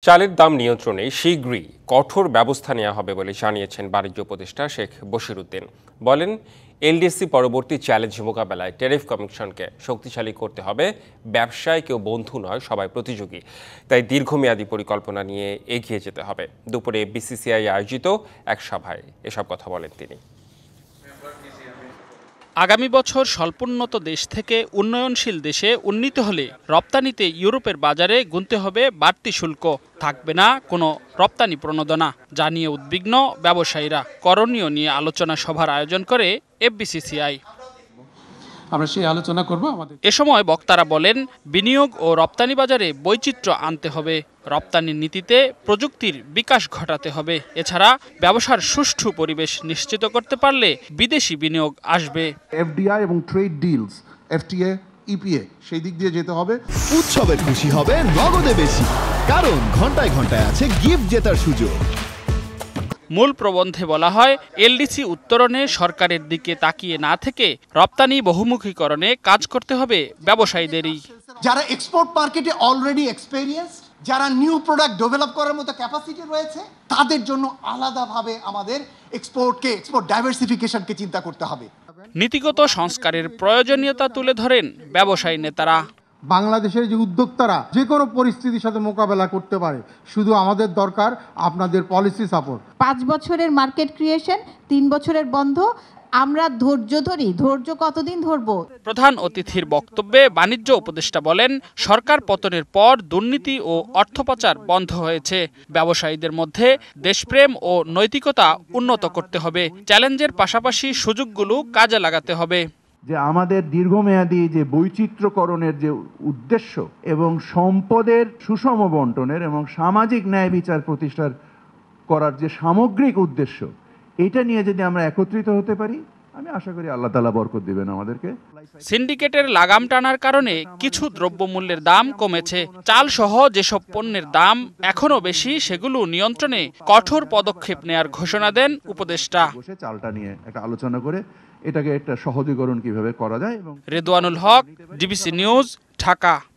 চালের দাম নিয়ন্ত্রণে শীঘ্রই কঠোর ব্যবস্থা নেওয়া হবে বলে জানিয়েছেন বাণিজ্য উপদেষ্টা শেখ বশিরউদ্দিন। বলেন, এলডিসি পরবর্তী চ্যালেঞ্জ মোকাবেলায় ট্যারিফ কমিশনকে শক্তিশালী করতে হবে। ব্যবসায় কেউ বন্ধু নয়, সবাই প্রতিযোগী। তাই দীর্ঘমেয়াদী পরিকল্পনা নিয়ে এগিয়ে যেতে হবে। দুপুরে বিসিসিআই আয়োজিত এক সভায় এসব কথা বলেন তিনি। আগামী বছর স্বল্পোন্নত দেশ থেকে উন্নয়নশীল দেশে উন্নীত হলে রপ্তানিতে ইউরোপের বাজারে গুনতে হবে বাড়তি শুল্ক, থাকবে না কোনো রপ্তানি প্রণোদনা। জানিয়ে উদ্বিগ্ন ব্যবসায়ীরা। করণীয় নিয়ে আলোচনা সভার আয়োজন করে এফবিসিসিআই। আমরা সেই আলোচনা করব। এ সময় বক্তারা বলেন, বিনিয়োগ ও রপ্তানি বাজারে বৈচিত্র্য আনতে হবে, রপ্তানি নীতিতে প্রযুক্তির বিকাশ ঘটাতে হবে। এছাড়া ব্যবসার সুষ্ঠু পরিবেশ নিশ্চিত করতে পারলে বিদেশি বিনিয়োগ আসবে। এফডিআই এবং ট্রেড ডিলস, এফটিএ, ইপিএ সেই দিক দিয়ে যেতে হবে। উৎসবের খুশি হবে নগদে বেশি, কারণ ঘন্টায় ঘন্টায় আছে গিফট জেতার সুযোগ। মূল প্রবন্ধে বলা হয়, এলডিসি উত্তরণে সরকারের দিকে তাকিয়ে না থেকে রপ্তানি বহুমুখীকরণে কাজ করতে হবে ব্যবসায়ীদেরই। যারা এক্সপোর্ট মার্কেটে অলরেডি এক্সপেরিয়েন্স, যারা নিউ প্রোডাক্ট ডেভেলপ করার মতো ক্যাপাসিটি রয়েছে, তাদের জন্য আলাদাভাবে আমাদের এক্সপোর্ট ডাইভার্সিফিকেশনকে চিন্তা করতে হবে। নীতিগত সংস্কারের প্রয়োজনীয়তা তুলে ধরেন ব্যবসায়ী নেতারা। বাংলাদেশের যে উদ্যোক্তারা যে কোনো পরিস্থিতির সাথে মোকাবেলা করতে পারে, শুধু আমাদের দরকার আপনাদের পলিসি সাপোর্ট। 5 বছরের মার্কেট ক্রিয়েশন, 3 বছরের বন্ধ। আমরা ধৈর্য ধরি, ধৈর্য কতদিন ধরবো? প্রধান অতিথির বক্তব্যে বাণিজ্য উপদেষ্টা বলেন, সরকার পতনের পর দুর্নীতি ও অর্থ পাচার বন্ধ হয়েছে। ব্যবসায়ীদের মধ্যে দেশপ্রেম ও নৈতিকতা উন্নত করতে হবে। চ্যালেঞ্জের পাশাপাশি সুযোগগুলো কাজে লাগাতে হবে। যে আমাদের দীর্ঘমেয়াদী যে বৈচিত্র্যকরণের যে উদ্দেশ্য এবং সম্পদের সুষম বন্টনের এবং সামাজিক ন্যায় বিচার প্রতিষ্ঠা করার যে সামগ্রিক উদ্দেশ্য, এটা নিয়ে যদি আমরা একত্রিত হতে পারি, আমি আশা করি আল্লাহ তাআলা বরকত দিবেন আমাদেরকে। সিন্ডিকেটের লাগাম টানার কারণে কিছু দ্রব্যমূল্যের দাম কমেছে। চাল সহ যেসব পণ্যের দাম এখনো বেশি, সেগুলো নিয়ন্ত্রণে কঠোর পদক্ষেপ নেয়ার ঘোষণা দেন উপদেষ্টা। চালটা নিয়ে একটা আলোচনা করে এটাকে একটা সহজীকরণ কিভাবে করা যায়। এবং রেদওয়ানুল হক, ডিবিসি নিউজ, ঢাকা।